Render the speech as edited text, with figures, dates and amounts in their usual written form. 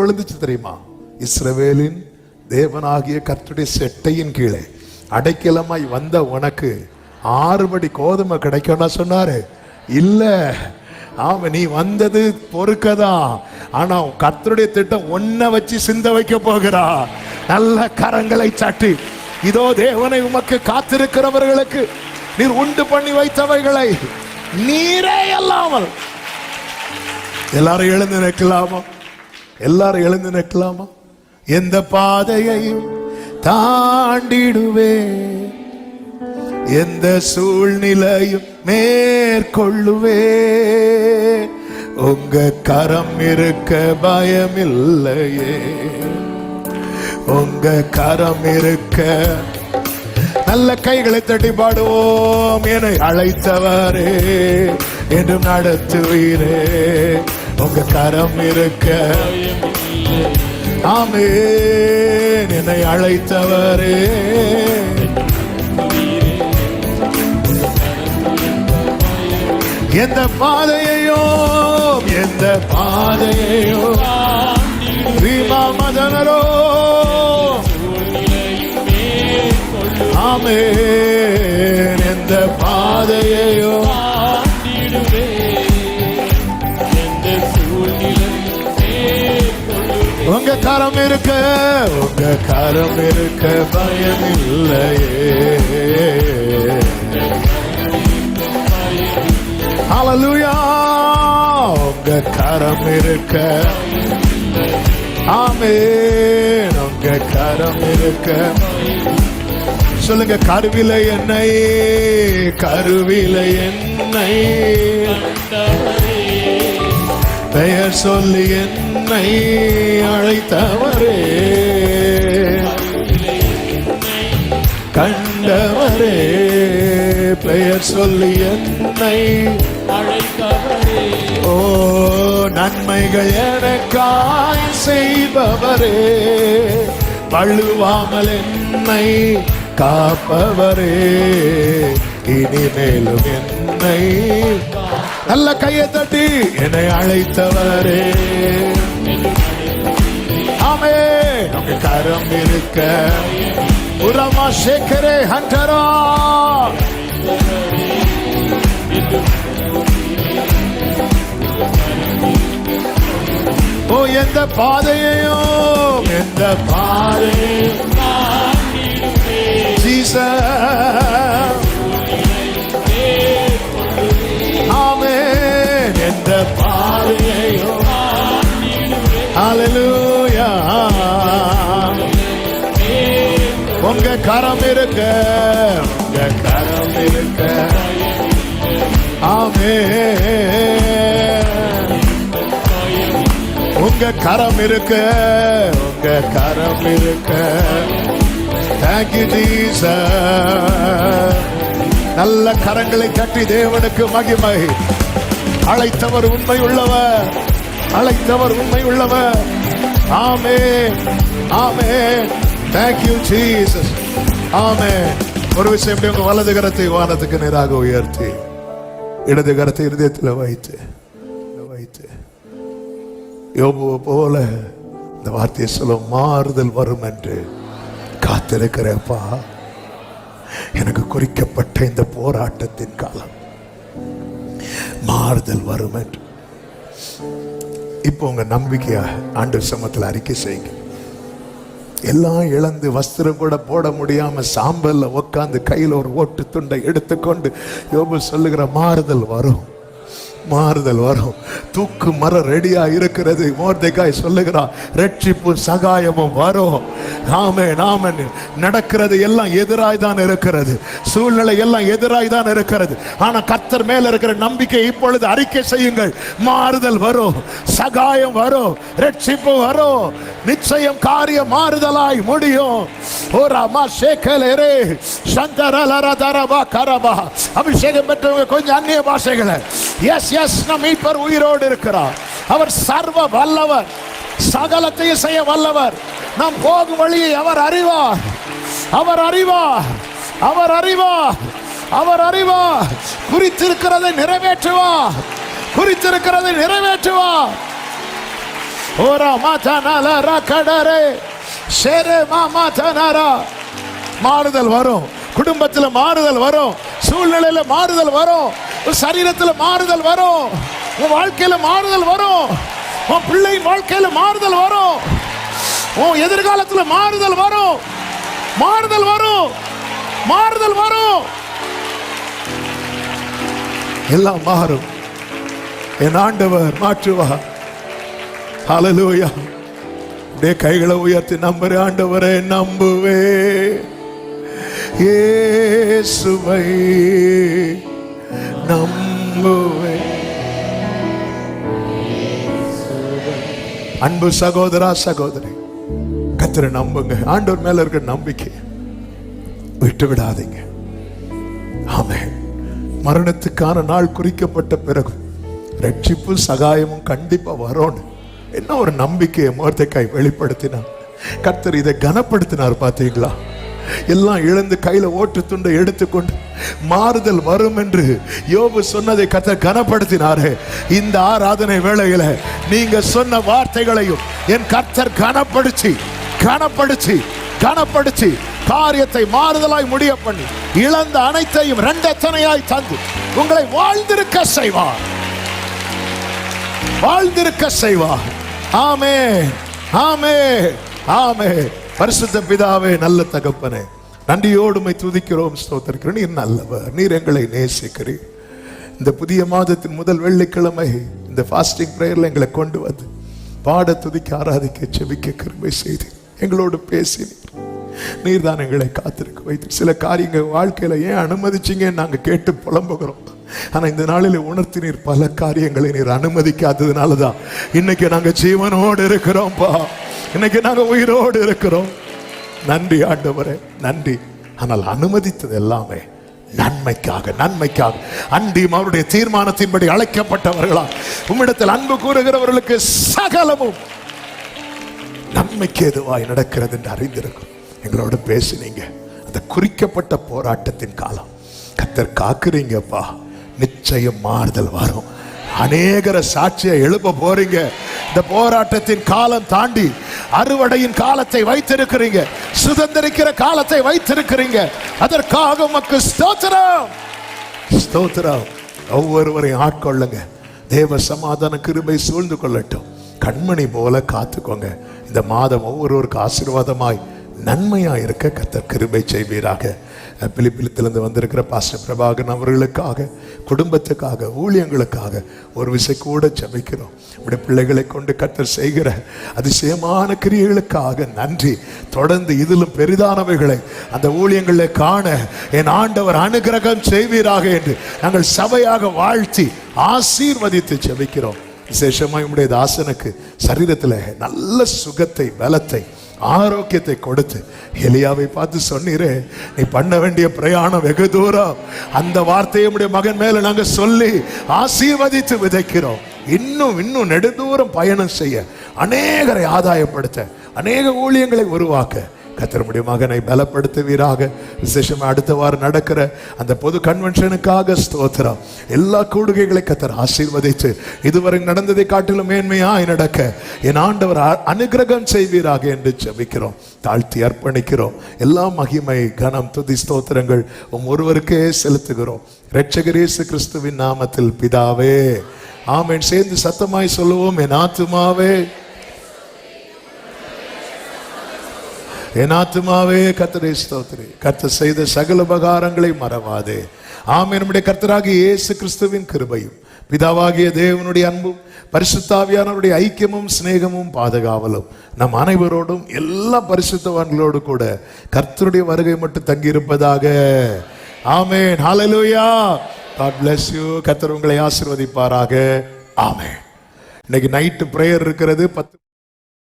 விழுந்துச்சு தெரியுமா? இஸ்ரவேலின் தேவனாகிய கர்த்தருடைய செட்டையின் கீழே அடைக்கலமாய் வந்த உனக்கு 6 படி கோதுமை கிடைக்கும்னா சொன்னாரு. இல்ல, ஆமா, நீ வந்தது பொறுக்கதான். ஆனா கர்த்தருடைய திட்டம் ஒன்ன வச்சு சிந்த வைக்க போகிறா. நல்ல கரங்களை சாட்டி, இதோ தேவனை உமக்கு காத்திருக்கிறவர்களுக்கு நீர் உண்டு பண்ணி வைத்தவைகளை நீரே அல்லாமல். எல்லாரும் எழுந்து நிற்கலாமா? எல்லாரும் எழுந்து நிற்கலாமா? எந்த பாதையையும் தாண்டிடுவே, எந்த சூழ்நிலையும் மேற்கொள்ளுவே, உங்க கரம் இருக்க பயமில்லையே, உங்க கரம் இருக்க. நல்ல கைகளை தட்டி பாடுவோம். என்னை அழைத்தவரே என்றும் நடத்துவீரே, உங்க கரம் இருக்க. ஆமென். என்னை அழைத்தவரே, எந்த பாதையோ எந்த பாதையோ மதனரோ. ஆமென். எந்த பாதையோ உங்க கரம் இருக்க, உங்க கரம் இருக்க பயம் இல்லையே. ஹல்லேலூயா. உங்க கரம் இருக்க. ஆமென். உங்க கரம் இருக்க. சொல்லுங்க, கருவிலை என்னை, கருவிலை என்னை பெயர் சொல்லி என்னை அழைத்தவரே, கண்டவரே, பெயர் சொல்லி என்னை அழைத்தவரே. ஓ, நன்மைகள் எனக்காய் செய்பவரே, வழுவாமல் என்னை காப்பவரே, இனிமேலும் என்னை. நல்ல கையை தட்டி, என்னை அழைத்தவரே. ஆமென். உங்க கரம் இருக்க. உரமா சேகரே ஹண்டரா. ஓ, எந்த பாதையோ எந்த பாதையும் ஆமென். எந்த பாதையோ. ஹல்லேலூயா. உங்க கரம் இருக்க, உங்க கரம் இருக்க. ஆமென். உங்க கரம் இருக்க, உங்க கரம் இருக்க. Thank you Jesus. நல்ல கரங்களை தட்டி தேவனுக்கு மகிமை. அழைத்தவர் உண்மை உள்ளவர், அழைத்தவர் உண்மை உள்ளவர். ஆமென். ஆமென். Thank you Jesus. ஆமென். ஒரு விஷயம், உங்க வலது கரத்தை வானத்துக்கு நேராக உயர்த்தி இடது கரத்தை இருதயத்தில் வைத்து யோபுவை போல இந்த வார்த்தையை சொல்ல, மாறுதல் வரும் என்று காத்திருக்கிறப்பா. எனக்கு குறிக்கப்பட்ட இந்த போராட்டத்தின் காலம் மாறுதல் வரும் என்று. இப்போ உங்க நம்பிக்கையா ஆண்டவர் சமூகத்தில் அறிக்கை செய்யுங்க. எல்லாம் இழந்து வஸ்திரம் கூட போட முடியாம சாம்பல்ல உட்கார்ந்து கையில் ஒரு ஓட்டு துண்டை எடுத்துக்கொண்டு யோபு சொல்லுகிற, மாறுதல் வரும், மாறுதல் வரும். தூக்கு மரம் ரெடியா இருக்கிறது. மோர்தெகாய் சொல்லுகிறான், ரட்சிப்பு சகாயமும் வரும். ஆமென். ஆமென். நடக்கிறது எல்லாம் எதிராய் தான் இருக்கிறது, சூழ்நிலை எல்லாம் எதிராய் தான் இருக்கிறது. ஆனா கர்த்தர் மேல இருக்கிற நம்பிக்கை இப்பொழுது அறிக்கை செய்யுங்கள். மாறுதல் வரும், சகாயம் வரும், ரட்சிப்பு வரும். நிச்சயம் காரியம் மாறுதலாய் முடியும். அபிஷேகம் பெற்றவங்க கொஞ்சம் அந்நிய பாஷைகளை. எஸ் எஸ், நம் மீட்பர் உயிரோடு இருக்கிறார். அவர் சர்வ வல்லவர், சகலத்தையும் செய்ய வல்லவர். நாம் போகும் வழியை அவர் அறிவார், அவர் அறிவார், அவர் அறிவார், அவர் அறிவார். குறித்திருக்கிறதை நிறைவேற்றுவார், குறித்திருக்கிறதை நிறைவேற்றுவார். ஓரா மாதானாலா கடரே ஷேரே மாமாதானாரா. மாறுதல் வரும், குடும்பத்தில் மாறுதல் வரும், சூழ்நிலையில மாறுதல் வரும், சரீரத்தில் மாறுதல் வரும், உன் வாழ்க்கையில மாறுதல் வரும், உன் பிள்ளையின் வாழ்க்கையில மாறுதல் வரும், உன் எதிர்காலத்தில் மாறுதல் வரும், மாறுதல் வரும், மாறுதல் வரும். எல்லாம் மாறும். என் ஆண்டவர் மாற்றுவார். ஹல்லேலூயா. அப்படியே கைகளை உயர்த்தி நம்புற ஆண்டவரை நம்புவே, இயேசுவை நம்புவே. அன்பு சகோதரா சகோதரி, கர்த்தரை நம்புங்க. ஆண்டவர் மேல இருக்க நம்பிக்கை விட்டு விடாதீங்க. ஆமென். மரணத்துக்கான நாள் குறிக்கப்பட்ட பிறகு ரட்சிப்பு சகாயமும் கண்டிப்பா வரும். என்ன ஒரு நம்பிக்கையை மோர்தெக்காய் வெளிப்படுத்தினார். கர்த்தர் இதை கனப்படுத்தினார். பார்த்தீங்களா? எல்லாம் இழந்து கையில ஓட்டு துண்டை எடுத்துக்கொண்டு மாறுதல் வரும் என்று யோபு சொன்னதை கர்த்தர் கனப்படுத்தினாரே. இந்த ஆராதனை வேளையில நீங்க சொன்ன வார்த்தைகளையும் என் கர்த்தர் கனப்படுத்தி கனப்படுத்தி கனப்படுத்தி காரியத்தை மாறுதலாய் முடிய பண்ணி இழந்த அனைத்தையும் இரண்டத்தனையாய் தந்து உங்களை வாழ்ந்திருக்க செய்வார், வாழ்ந்திருக்க செய்வார். ஆமென், ஆமென், ஆமென். பரிசுத்த பிதாவே, நல்ல தகப்பனே, நன்றியோடு உம்மை துதிக்கிறோம், ஸ்தோத்திரிக்கிறோம். நீர் நல்லவர், நீர் எங்களை நேசிக்கிறீர். இந்த புதிய மாதத்தின் முதல் வெள்ளிக்கிழமை இந்த ஃபாஸ்டிங் பிரேயர்ல எங்களை கொண்டு வந்து பாட, துதிக்க, ஆராதிக்க, செபிக்க கிருபை செய்து எங்களோடு பேசினீர். நீர் தான் எங்களை காத்திருக்க வைத்து சில காரியங்கள் வாழ்க்கையில ஏன் அனுமதிச்சீங்கன்னு நாங்க கேட்டு புலம்புகிறோம். ஆனா இந்த நாளில் உணர்த்தினீர் பல காரியங்களை நீர் அனுமதிக்காததுனாலதான் இன்னைக்கு நாங்க ஜீவனோடு இருக்கிறோம்ப்பா. இன்னைக்கு நாங்க உயிரோடு இருக்கிறோம். நன்றி ஆண்டவரே, நன்றி. ஆனால் அனுமதித்தது எல்லாமே நன்மைக்காக, நன்மைக்காக. அன்றியும் அவருடைய தீர்மானத்தின்படி அழைக்கப்பட்டவர்களா உம்மிடத்தில் அன்பு கூறுகிறவர்களுக்கு சகலமும் நன்மைக்கு எதுவாய் நடக்கிறது என்று அறிந்திருக்கும். எங்களோட பேசுனீங்க. அந்த குறிக்கப்பட்ட போராட்டத்தின் காலம் கர்த்தர் காக்குறீங்கப்பா. நிச்சயம் மாறுதல் வரும். அநேகர சாட்சியை எழுப்ப போறீங்க. இந்த போராட்டத்தின் காலம் தாண்டி அறுவடையின் காலத்தை வைத்திருக்கிறீங்க, சுதந்திரிக்கிற காலத்தை வைத்திருக்கிறீங்க. அதற்காக உமக்கு ஸ்தோத்திரம், ஸ்தோத்திரம். ஒவ்வொருவரையும் ஆட்கொள்ளுங்க. தேவ சமாதான கிருபை சூழ்ந்து கொள்ளட்டும். கண்மணி போல காத்துக்கோங்க. இந்த மாதம் ஒவ்வொருவருக்கு ஆசீர்வாதமாய் நன்மையா இருக்க கர்த்தர் கிருபை செய்வீராக. பிலிப்பிலிருந்து வந்திருக்கிற பாஸ்டர் பிரபாகரன் அவர்களுக்காக, குடும்பத்துக்காக, ஊழியங்களுக்காக ஒரு விசை கூட ஜெபிக்கிறோம். நம்முடைய பிள்ளைகளை கொண்டு கர்த்தர் செய்கிற அதிசயமான கிரியைகளுக்காக நன்றி. தொடர்ந்து இதிலும் பெரிதானவைகளை அந்த ஊழியங்களை காண என் ஆண்டவர் அனுகிரகம் செய்வீராக என்று நாங்கள் சபையாக வாழ்த்தி ஆசீர்வதித்து ஜெபிக்கிறோம். விசேஷமாக நம்முடைய தாசனுக்கு சரீரத்தில் நல்ல சுகத்தை, பலத்தை, ஆரோக்கியத்தை கொடுத்து எலியாவை பார்த்து சொன்னீரே, நீ பண்ண வேண்டிய பிரயாணம் வெகு தூரம். அந்த வார்த்தையை நம்முடைய மகன் மேல நாங்க சொல்லி ஆசீர்வதித்து விதைக்கிறோம். இன்னும் நெடுதூரம் பயணம் செய்ய, அநேகரை ஆதாயப்படுத்த, அநேக ஊழியங்களை உருவாக்க கர்த்தருடைய மகனை பலப்படுத்துவீராக. விசேஷமா அடுத்த வாரம் நடக்கிற அந்த பொது கன்வென்ஷனுக்காக ஸ்தோத்திரம். எல்லா கூடுகைகளை கர்த்தர் ஆசீர்வதித்து இதுவரை நடந்ததை காட்டிலும் மேன்மையாய் நடக்க என் ஆண்டவர் அனுகிரகம் செய்வீராக என்று ஜெபிக்கிறோம், தாழ்த்தி அர்ப்பணிக்கிறோம். எல்லா மகிமை, கனம், துதி, ஸ்தோத்திரங்கள் ஒருவருக்கே செலுத்துகிறோம். இரட்சகர் இயேசு கிறிஸ்துவின் நாமத்தில் பிதாவே, ஆமென். சேர்ந்து சத்தமாய் சொல்லுவோம். என் ஆத்துமாவே, என் ஆத்துமாவே கர்த்தரை ஸ்தோத்திரி. கர்த்தர் செய்த சகல உபகாரங்களை மறவாதே. ஆமென். நம்முடைய கர்த்தராகிய இயேசு கிறிஸ்துவின் கிருபையும், பிதாவாகிய தேவனுடைய அன்பும், பரிசுத்த ஆவியானவருடைய ஐக்கியமும், சிநேகமும், பாதுகாவலும் நம் அனைவரோடும் எல்லா பரிசுத்தவான்களோடு கூட கர்த்தருடைய வருகை மட்டும் தங்கியிருப்பதாக. ஆமென். ஹல்லேலூயா. God bless you. கர்த்தர் உங்களை ஆசீர்வதிப்பாராக. ஆமென். இன்னைக்கு நைட்டு பிரேயர் இருக்கிறது. 10